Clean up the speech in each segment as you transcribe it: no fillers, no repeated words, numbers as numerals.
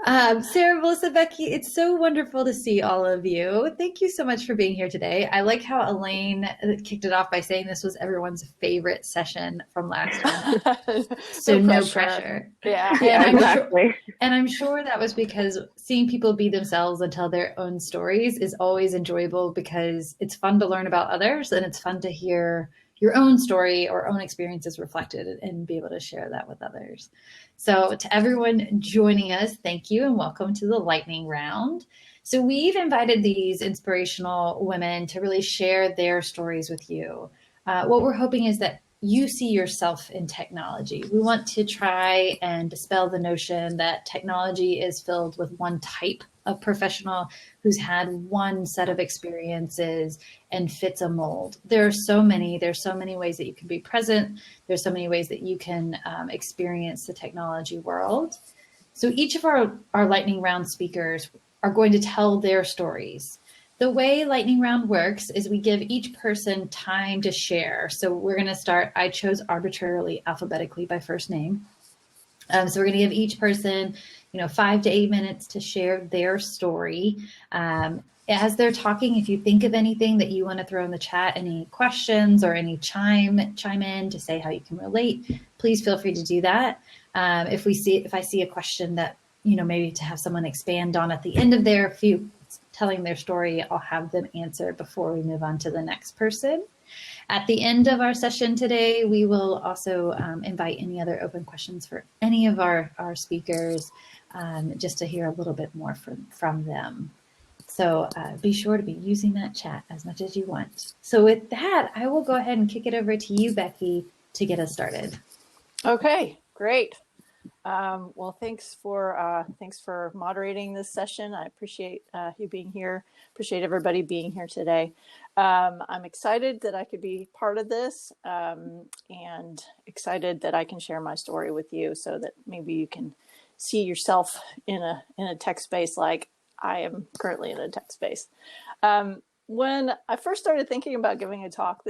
Sarah, Melissa, Becky, it's so wonderful to see all of you. Thank you so much for being here today. I like how Elaine kicked it off by saying this was everyone's favorite session from last month. So No no pressure. pressure. Yeah. And Yeah, I'm sure exactly. and I'm sure that was because seeing people be themselves and tell their own stories is always enjoyable because it's fun to learn about others and it's fun to hear your own story or own experiences reflected and be able to share that with others. So, to everyone joining us, thank you and welcome to the lightning round. So, we've invited these inspirational women to really share their stories with you. What we're hoping is that you see yourself in technology. We want to try and dispel the notion that technology is filled with one type of professional who's had one set of experiences and fits a mold. There's so many ways that you can be present. There's so many ways that you can experience the technology world. So each of our lightning round speakers are going to tell their stories. The way lightning round works is we give each person time to share. So we're going to start, I chose arbitrarily alphabetically by first name. So we're going to give each person, 5 to 8 minutes to share their story. As they're talking, if you think of anything that you want to throw in the chat, any questions or any chime in to say how you can relate, please feel free to do that. If I see a question that, maybe to have someone expand on at the end of their telling their story, I'll have them answer before we move on to the next person. At the end of our session today, we will also invite any other open questions for any of our speakers, just to hear a little bit more from them. So be sure to be using that chat as much as you want. So with that, I will go ahead and kick it over to you, Becky, to get us started. Okay, great. Well, thanks for moderating this session. I appreciate you being here. Appreciate everybody being here today. I'm excited that I could be part of this, and excited that I can share my story with you, so that maybe you can see yourself in a tech space like I am currently in a tech space. When I first started thinking about giving a talk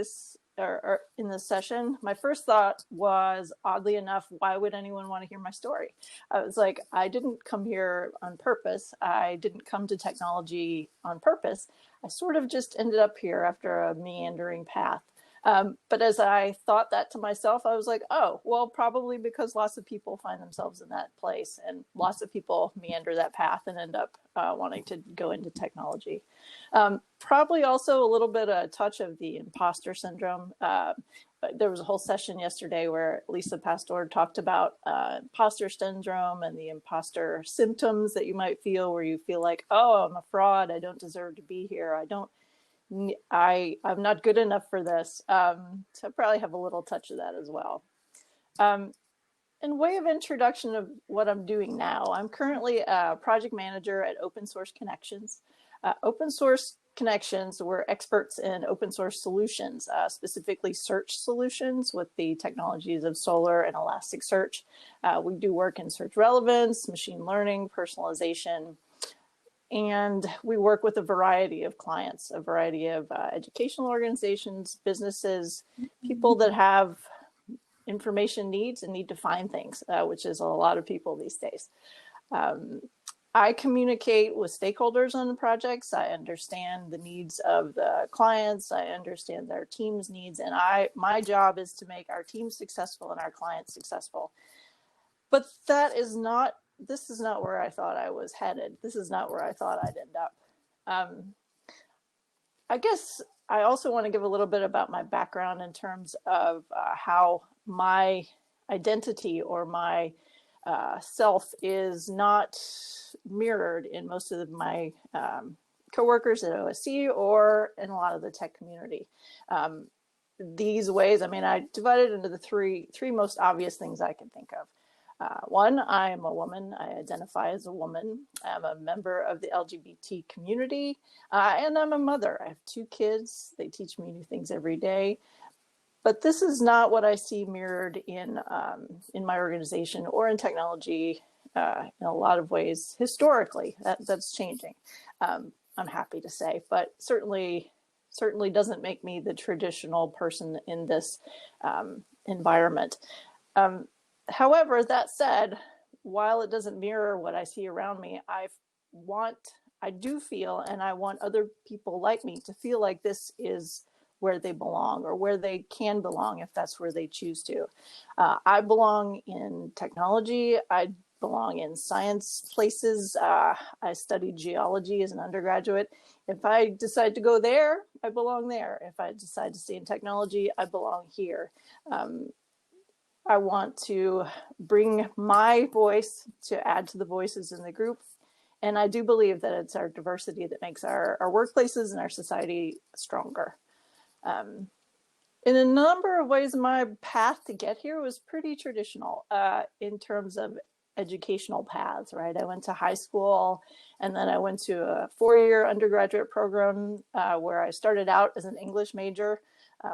or in this session, my first thought was, oddly enough, why would anyone want to hear my story? I was like, I didn't come here on purpose. I didn't come to technology on purpose. I sort of just ended up here after a meandering path. But as I thought that to myself, I was like, oh, well, probably because lots of people find themselves in that place, and lots of people meander that path and end up wanting to go into technology. Probably also a little bit a touch of the imposter syndrome. There was a whole session yesterday where Lisa Pastor talked about imposter syndrome and the imposter symptoms that you might feel, where you feel like, oh, I'm a fraud. I don't deserve to be here. I'm not good enough for this. So I probably have a little touch of that as well. In way of introduction of what I'm doing now, I'm currently a project manager at Open Source Connections. Open Source Connections, we're experts in open source solutions, specifically search solutions with the technologies of Solr and Elasticsearch. We do work in search relevance, machine learning, personalization, and we work with a variety of clients, a variety of educational organizations, businesses, people that have information needs and need to find things, which is a lot of people these days. I communicate with stakeholders on the projects. I understand the needs of the clients. I understand their team's needs. And my job is to make our team successful and our clients successful. But this is not where I thought I was headed. This is not where I thought I'd end up. I guess I also want to give a little bit about my background in terms of how my identity or my self is not mirrored in most of my coworkers at OSC or in a lot of the tech community. These ways, I divided into the three most obvious things I can think of. One, I am a woman. I identify as a woman. I'm a member of the LGBT community, and I'm a mother. I have 2 kids. They teach me new things every day. But this is not what I see mirrored in my organization or in technology in a lot of ways historically. That's changing, I'm happy to say, but certainly doesn't make me the traditional person in this environment. However, that said, while it doesn't mirror what I see around me, I do feel, and I want other people like me to feel like this is where they belong, or where they can belong if that's where they choose to. I belong in technology. I belong in science places. I studied geology as an undergraduate. If I decide to go there, I belong there. If I decide to stay in technology, I belong here. I want to bring my voice to add to the voices in the group. And I do believe that it's our diversity that makes our workplaces and our society stronger. In a number of ways, my path to get here was pretty traditional in terms of educational paths, right? I went to high school, and then I went to a 4-year undergraduate program where I started out as an English major,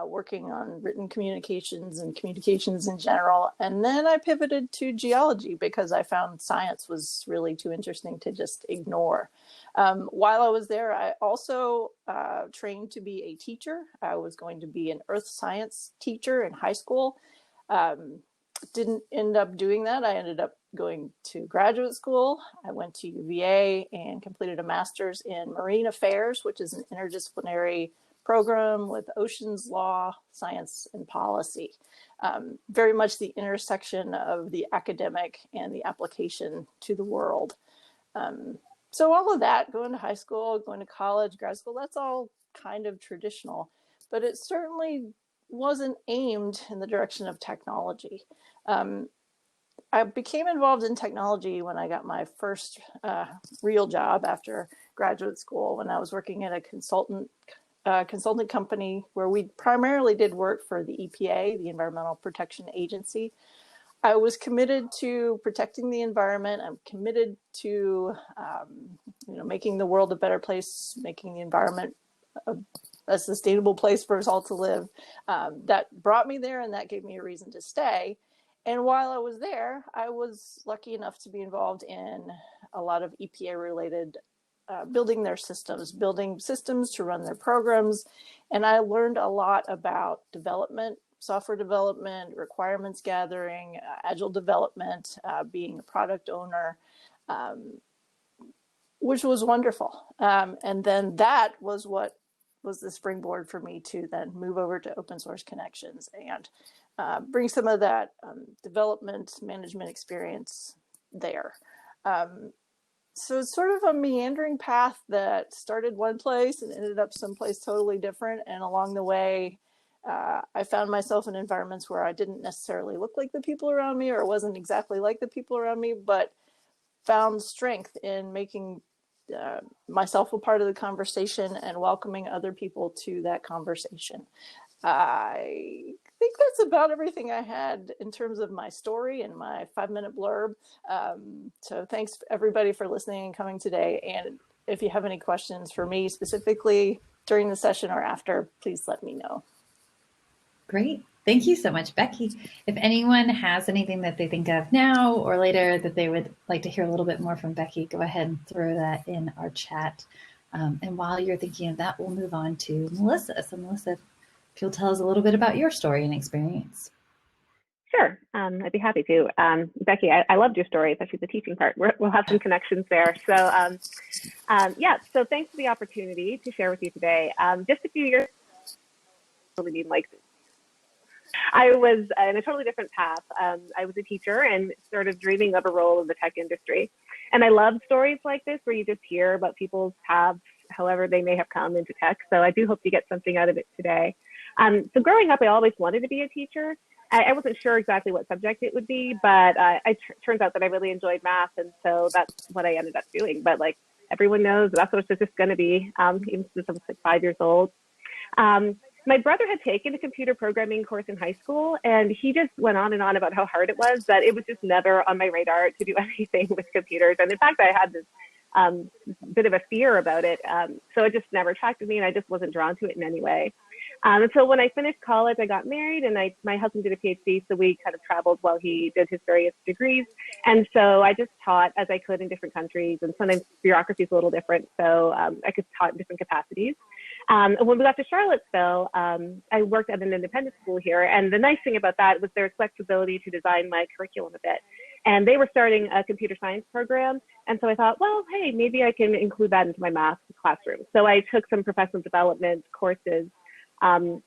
working on written communications and communications in general. And then I pivoted to geology because I found science was really too interesting to just ignore. While I was there, I also trained to be a teacher. I was going to be an earth science teacher in high school. Didn't end up doing that. I ended up going to graduate school. I went to UVA and completed a master's in marine affairs, which is an interdisciplinary program with oceans law, science, and policy. Very much the intersection of the academic and the application to the world. So all of that, going to high school, going to college, grad school, that's all kind of traditional, but it certainly wasn't aimed in the direction of technology. I became involved in technology when I got my first real job after graduate school, when I was working at a consultant company where we primarily did work for the EPA, the Environmental Protection Agency. I was committed to protecting the environment. I'm committed to making the world a better place, making the environment a sustainable place for us all to live. That brought me there, and that gave me a reason to stay. And while I was there, I was lucky enough to be involved in a lot of EPA-related building systems to run their programs. And I learned a lot about development, software development, requirements gathering, agile development, being a product owner, which was wonderful. And then that was what was the springboard for me to then move over to Open Source Connections and bring some of that development management experience there. So it's sort of a meandering path that started one place and ended up someplace totally different. And along the way, I found myself in environments where I didn't necessarily look like the people around me, or wasn't exactly like the people around me, but found strength in making myself a part of the conversation and welcoming other people to that conversation. I think that's about everything I had in terms of my story and my 5-minute blurb. So thanks everybody for listening and coming today. And if you have any questions for me specifically during the session or after, please let me know. Great. Thank you so much, Becky. If anyone has anything that they think of now or later that they would like to hear a little bit more from Becky, go ahead and throw that in our chat. And while you're thinking of that, we'll move on to Melissa. So Melissa, if you'll tell us a little bit about your story and experience. Sure, I'd be happy to. Becky, I loved your story, especially the teaching part. We'll have some connections there. So so thanks for the opportunity to share with you today. Just a few years ago, I was in a totally different path. I was a teacher and started dreaming of a role in the tech industry. And I love stories like this where you just hear about people's paths, however they may have come into tech. So I do hope you get something out of it today. So growing up, I always wanted to be a teacher. I wasn't sure exactly what subject it would be, but it turns out that I really enjoyed math. And so that's what I ended up doing. But like everyone knows, that's what it's just going to be, even since I was like 5 years old. My brother had taken a computer programming course in high school, and he just went on and on about how hard it was, that it was just never on my radar to do anything with computers. And in fact, I had this bit of a fear about it. So it just never attracted me, and I just wasn't drawn to it in any way. And so when I finished college, I got married, and my husband did a PhD, so we kind of traveled while he did his various degrees. And so I just taught as I could in different countries, and sometimes bureaucracy is a little different, so I could taught in different capacities. And when we got to Charlottesville, I worked at an independent school here, and the nice thing about that was there's flexibility to design my curriculum a bit. and they were starting a computer science program. And so I thought, well, hey, maybe I can include that into my math classroom. So I took some professional development courses on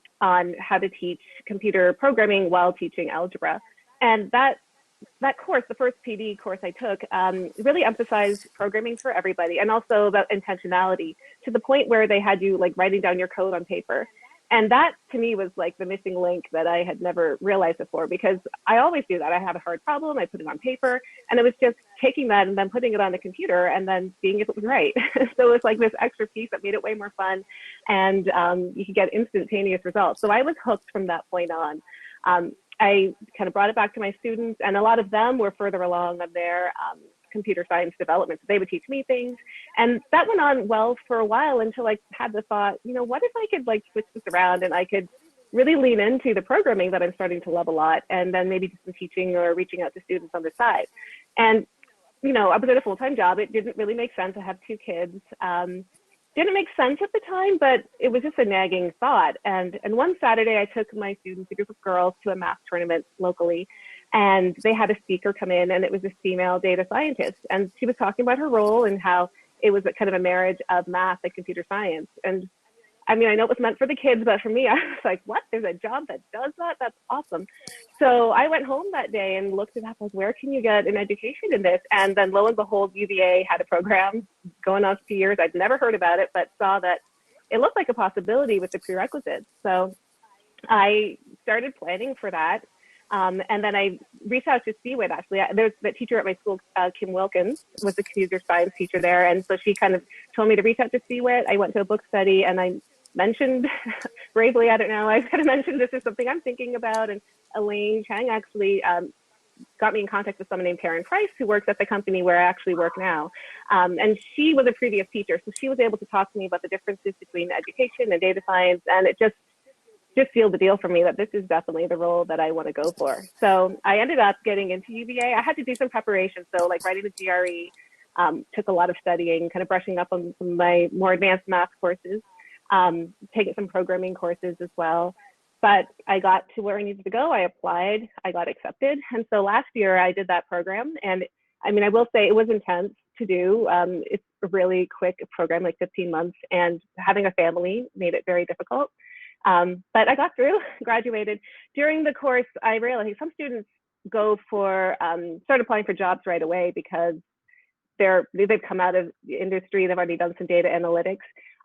how to teach computer programming while teaching algebra. And that course, the first PD course I took, really emphasized programming for everybody, and also about intentionality, to the point where they had you like writing down your code on paper. And that to me was like the missing link that I had never realized before, because I always do that. I have a hard problem, I put it on paper, and it was just taking that and then putting it on the computer and then seeing if it was right. So it was like this extra piece that made it way more fun, and you could get instantaneous results. So I was hooked from that point on. I kind of brought it back to my students, and a lot of them were further along on their computer science development. So they would teach me things, and that went on well for a while until I had the thought, you know, what if I could like switch this around and I could really lean into the programming that I'm starting to love a lot, and then maybe do some teaching or reaching out to students on the side. And, you know, I was at a full-time job. It didn't really make sense. I have 2 kids. Didn't make sense at the time, but it was just a nagging thought. And one Saturday I took my students, a group of girls, to a math tournament locally, and they had a speaker come in, and it was a female data scientist. And she was talking about her role and how it was a kind of a marriage of math and computer science. And I mean, I know it was meant for the kids, but for me, I was like, what? There's a job that does that? That's awesome. So I went home that day and looked it up, like, where can you get an education in this? And then lo and behold, UVA had a program going on for 2 years. I'd never heard about it, but saw that it looked like a possibility with the prerequisites. So I started planning for that. And then I reached out to CWIT, actually. There's the teacher at my school, Kim Wilkins, was the computer science teacher there. And so she kind of told me to reach out to CWIT. I went to a book study, and I mentioned, bravely, I don't know, I kind of mentioned this is something I'm thinking about. And Elaine Chang actually got me in contact with someone named Karen Price, who works at the company where I actually work now. And she was a previous teacher. So she was able to talk to me about the differences between education and data science. And it just sealed the deal for me that this is definitely the role that I want to go for. So I ended up getting into UVA. I had to do some preparation. So like writing the GRE, took a lot of studying, kind of brushing up on my more advanced math courses, taking some programming courses as well. But I got to where I needed to go. I applied, I got accepted. And so last year I did that program. And I mean, I will say it was intense to do. It's a really quick program, like 15 months, and having a family made it very difficult. But I got through, graduated. During the course, I realized some students go for, start applying for jobs right away because they've come out of the industry, they've already done some data analytics.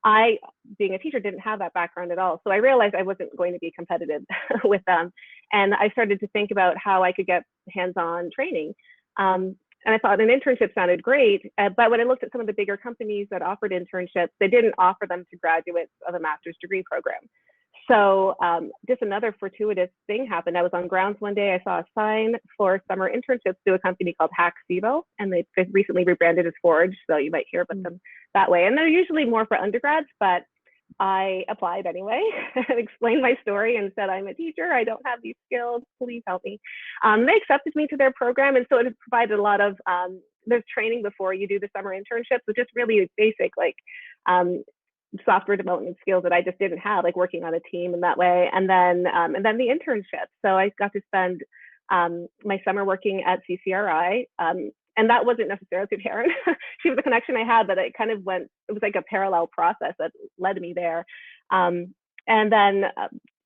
I, being a teacher, didn't have that background at all. So I realized I wasn't going to be competitive with them. And I started to think about how I could get hands-on training. And I thought an internship sounded great, but when I looked at some of the bigger companies that offered internships, they didn't offer them to graduates of a master's degree program. So just another fortuitous thing happened. I was on grounds one day. I saw a sign for summer internships through a company called HackSivo, and they've recently rebranded as Forge, so you might hear about them that way. And they're usually more for undergrads, but I applied anyway and explained my story and said, I'm a teacher, I don't have these skills, please help me. They accepted me to their program, and so it provided a lot of, there's training before you do the summer internships, so just really basic, like software development skills that I just didn't have, like working on a team in that way. And then the internship. So I got to spend my summer working at CCRI. And that wasn't necessarily through Karen. She was a connection I had, but it kind of went, it was like a parallel process that led me there. And then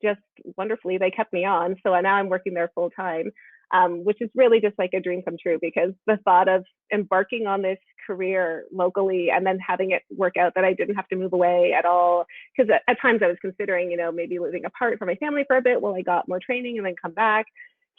just wonderfully, they kept me on. So now I'm working there full time, which is really just like a dream come true, because the thought of embarking on this career locally and then having it work out that I didn't have to move away at all. Because at times I was considering, you know, maybe living apart from my family for a bit while I got more training and then come back.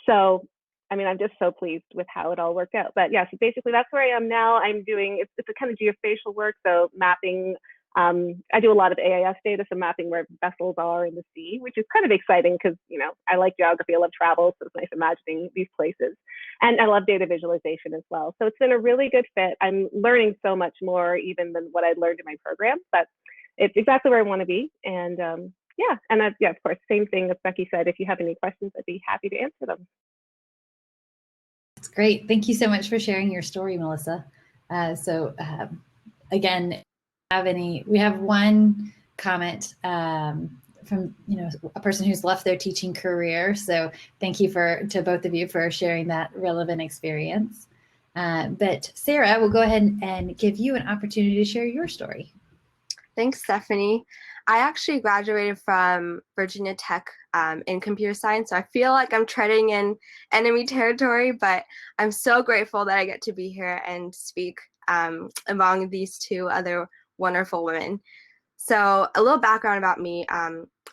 So, I mean, I'm just so pleased with how it all worked out. But yeah, so basically that's where I am now. I'm doing, it's a kind of geospatial work. So mapping, I do a lot of AIS data, so mapping where vessels are in the sea, which is kind of exciting because, you know, I like geography, I love travel, so it's nice imagining these places. And I love data visualization as well. So it's been a really good fit. I'm learning so much more even than what I'd learned in my program, but it's exactly where I want to be. And yeah, and that, yeah, of course, same thing as Becky said, if you have any questions, I'd be happy to answer them. That's great. Thank you so much for sharing your story, Melissa. Again, we have one comment a person who's left their teaching career. So thank you to both of you for sharing that relevant experience. But Sarah, we'll go ahead and give you an opportunity to share your story. Thanks, Stephanie. I actually graduated from Virginia Tech in computer science, so I feel like I'm treading in enemy territory, but I'm so grateful that I get to be here and speak among these two other wonderful women. So a little background about me.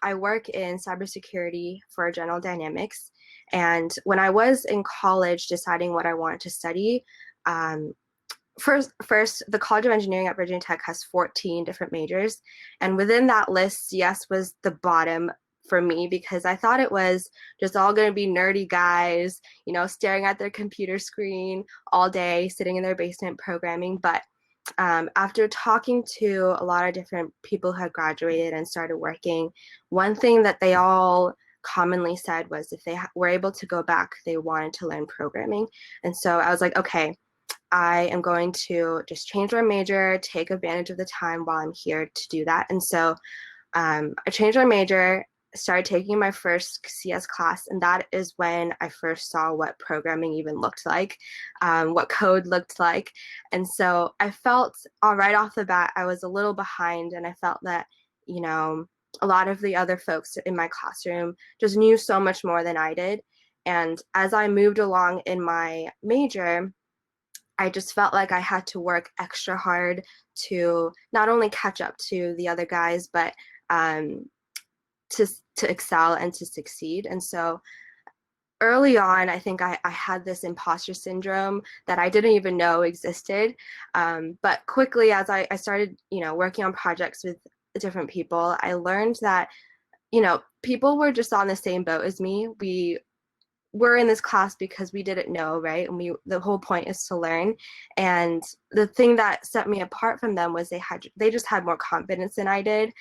I work in cybersecurity for General Dynamics, and when I was in college deciding what I wanted to study, First, the College of Engineering at Virginia Tech has 14 different majors, and within that list, CS was the bottom for me because I thought it was just all going to be nerdy guys, staring at their computer screen all day, sitting in their basement programming. But after talking to a lot of different people who had graduated and started working, one thing that they all commonly said was if they were able to go back, they wanted to learn programming. And so I was like, okay, I am going to just change my major, take advantage of the time while I'm here to do that. And so I changed my major, started taking my first CS class, and that is when I first saw what programming even looked like, what code looked like. And so I felt right off the bat, I was a little behind, and I felt that, a lot of the other folks in my classroom just knew so much more than I did. And as I moved along in my major, I just felt like I had to work extra hard to not only catch up to the other guys, but to excel and to succeed. And so early on, I think I had this imposter syndrome that I didn't even know existed. But quickly, as I started, working on projects with different people, I learned that, people were just on the same boat as me. We're in this class because we didn't know, right? And the whole point is to learn. And the thing that set me apart from them was they just had more confidence than I did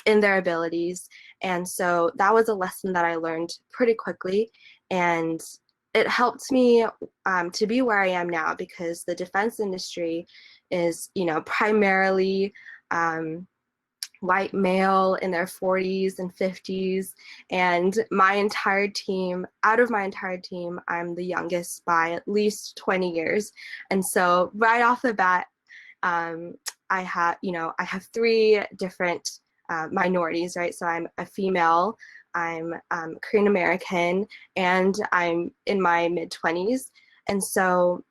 in their abilities. And so that was a lesson that I learned pretty quickly. And it helped me to be where I am now, because the defense industry is, primarily white male in their 40s and 50s, and out of my entire team, I'm the youngest by at least 20 years. And so right off the bat, I have three different minorities, right? So I'm a female, I'm Korean American, and I'm in my mid-20s. And so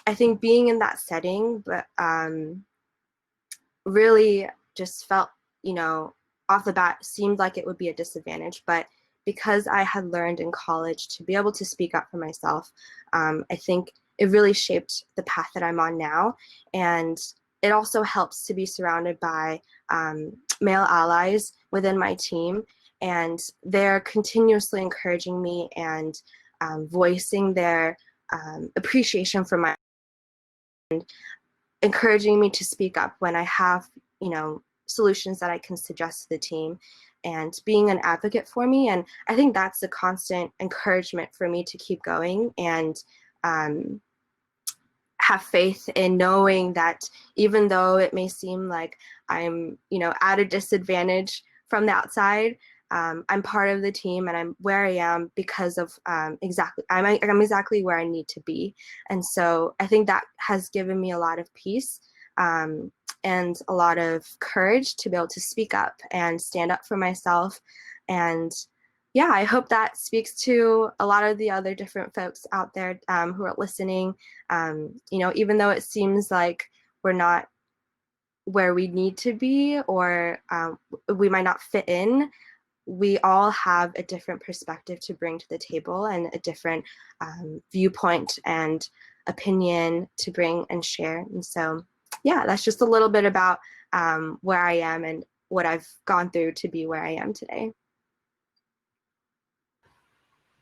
I think being in that setting, but really just felt, off the bat seemed like it would be a disadvantage. But because I had learned in college to be able to speak up for myself, I think it really shaped the path that I'm on now. And it also helps to be surrounded by male allies within my team. And they're continuously encouraging me and voicing their appreciation for my, and encouraging me to speak up when I have, solutions that I can suggest to the team, and being an advocate for me. And I think that's a constant encouragement for me to keep going and have faith in knowing that even though it may seem like I'm, at a disadvantage from the outside, I'm part of the team and I'm where I am because of I'm exactly where I need to be. And so I think that has given me a lot of peace and a lot of courage to be able to speak up and stand up for myself. And yeah, I hope that speaks to a lot of the other different folks out there who are listening. Even though it seems like we're not where we need to be, or we might not fit in, we all have a different perspective to bring to the table and a different viewpoint and opinion to bring and share. And so, yeah, that's just a little bit about where I am and what I've gone through to be where I am today.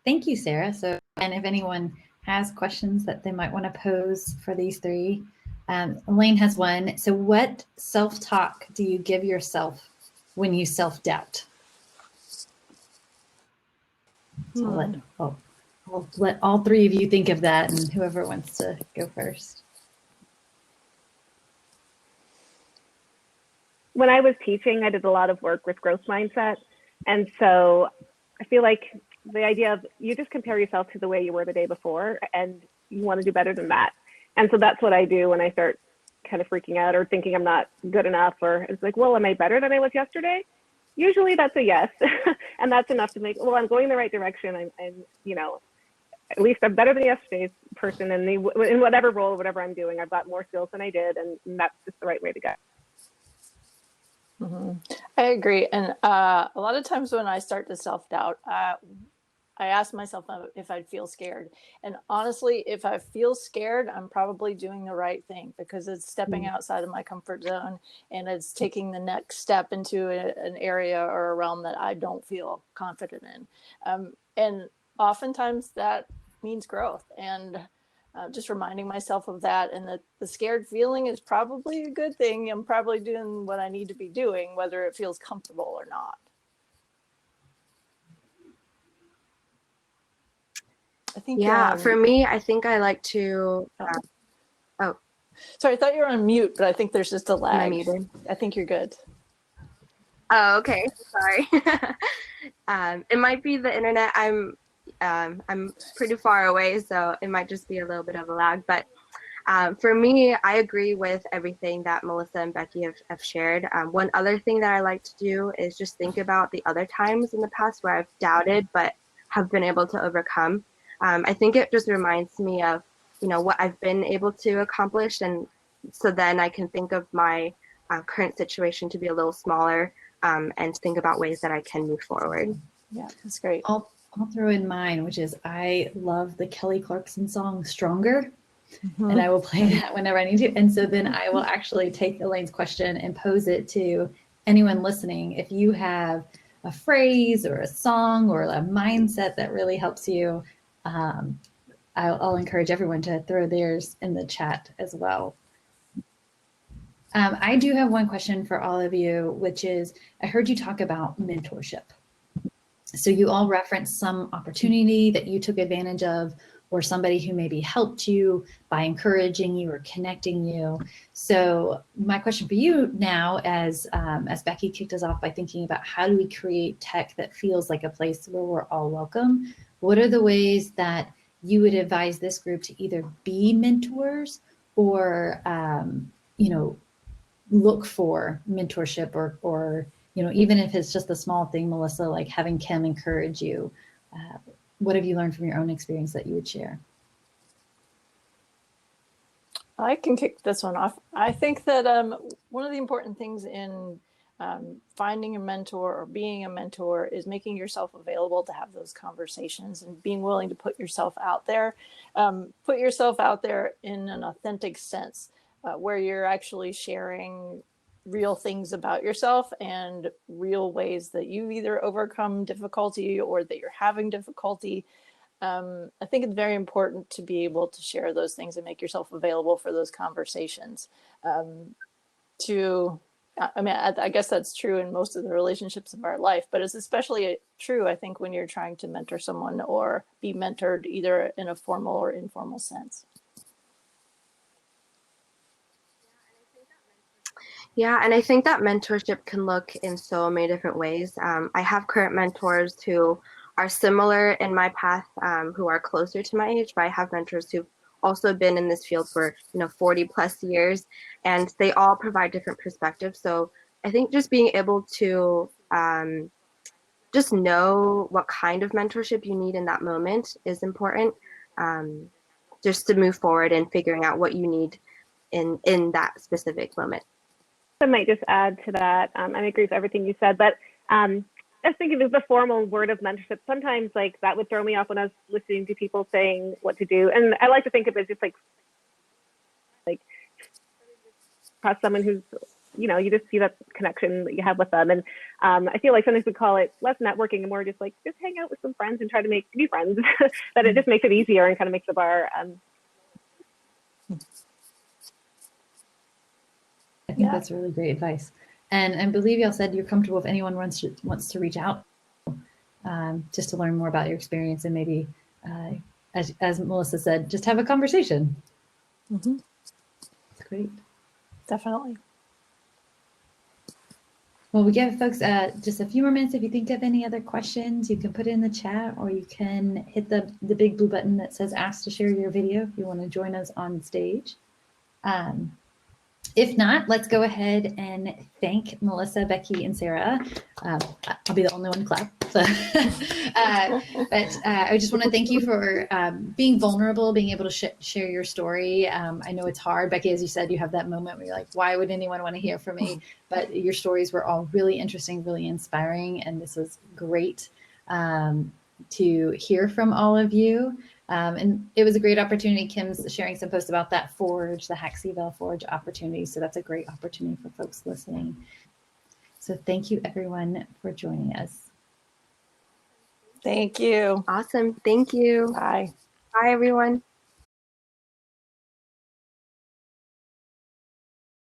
Thank you, Sarah. So, and if anyone has questions that they might want to pose for these three, Elaine has one. So what self-talk do you give yourself when you self-doubt? So I'll let all three of you think of that, and whoever wants to go first. When I was teaching, I did a lot of work with growth mindset. And so I feel like the idea of you just compare yourself to the way you were the day before and you want to do better than that. And so that's what I do when I start kind of freaking out or thinking I'm not good enough, or it's like, well, am I better than I was yesterday? Usually that's a yes. And that's enough to make, well, I'm going in the right direction. I'm you know, at least I'm better than yesterday's person, and in whatever role, whatever I'm doing, I've got more skills than I did, and that's just the right way to go. Mm-hmm. I agree. And a lot of times when I start to self-doubt, I ask myself if I'd feel scared. And honestly, if I feel scared, I'm probably doing the right thing, because it's stepping outside of my comfort zone and it's taking the next step into an area or a realm that I don't feel confident in. And oftentimes that means growth. And just reminding myself of that, and that the scared feeling is probably a good thing. I'm probably doing what I need to be doing, whether it feels comfortable or not. I think. Yeah, for me, I think I like to. Oh, sorry, I thought you were on mute, but I think there's just a lag. Am I muted? I think you're good. Oh, okay. Sorry. It might be the internet. I'm pretty far away, so it might just be a little bit of a lag. But for me, I agree with everything that Melissa and Becky have shared. One other thing that I like to do is just think about the other times in the past where I've doubted but have been able to overcome. I think it just reminds me of, what I've been able to accomplish, and so then I can think of my current situation to be a little smaller, and think about ways that I can move forward. Yeah, that's great. I'll throw in mine, which is I love the Kelly Clarkson song Stronger. Mm-hmm. And I will play that whenever I need to. And so then I will actually take Elaine's question and pose it to anyone listening. If you have a phrase or a song or a mindset that really helps you, I'll encourage everyone to throw theirs in the chat as well. I do have one question for all of you, which is, I heard you talk about mentorship. So you all referenced some opportunity that you took advantage of, or somebody who maybe helped you by encouraging you or connecting you. So my question for you now, as Becky kicked us off by thinking about how do we create tech that feels like a place where we're all welcome, what are the ways that you would advise this group to either be mentors or, look for mentorship or even if it's just a small thing, Melissa, like having Kim encourage you, what have you learned from your own experience that you would share? I can kick this one off. I think that one of the important things in finding a mentor or being a mentor is making yourself available to have those conversations and being willing to put yourself out there. Put yourself out there in an authentic sense, where you're actually sharing real things about yourself and real ways that you've either overcome difficulty or that you're having difficulty. I think it's very important to be able to share those things and make yourself available for those conversations. I guess that's true in most of the relationships of our life, but it's especially true, I think, when you're trying to mentor someone or be mentored either in a formal or informal sense. Yeah, and I think that mentorship can look in so many different ways. I have current mentors who are similar in my path, who are closer to my age, but I have mentors who've also been in this field for 40 plus years, and they all provide different perspectives. So I think just being able to just know what kind of mentorship you need in that moment is important, just to move forward and figuring out what you need in that specific moment. I might just add to that. I agree with everything you said, but I was thinking of the formal word of mentorship. Sometimes like that would throw me off when I was listening to people saying what to do. And I like to think of it just like across someone who's, you just see that connection that you have with them. And I feel like sometimes we call it less networking and more just hang out with some friends and try to make new friends. That it just makes it easier and kind of makes the bar. I think that's really great advice. And I believe y'all said you're comfortable if anyone wants to reach out, just to learn more about your experience and maybe, as Melissa said, just have a conversation. Mm-hmm. That's great. Definitely. Well, we give folks just a few more minutes. If you think of any other questions, you can put it in the chat, or you can hit the big blue button that says ask to share your video if you want to join us on stage. If not, let's go ahead and thank Melissa, Becky, and Sarah. I'll be the only one to clap. So, but I just want to thank you for being vulnerable, being able to share your story. I know it's hard. Becky, as you said, you have that moment where you're like, why would anyone want to hear from me? But your stories were all really interesting, really inspiring. And this was great to hear from all of you. And it was a great opportunity. Kim's sharing some posts about that forge, the Haxeyville Forge opportunity. So that's a great opportunity for folks listening. So thank you everyone for joining us. Thank you. Awesome. Thank you. Bye. Bye, everyone.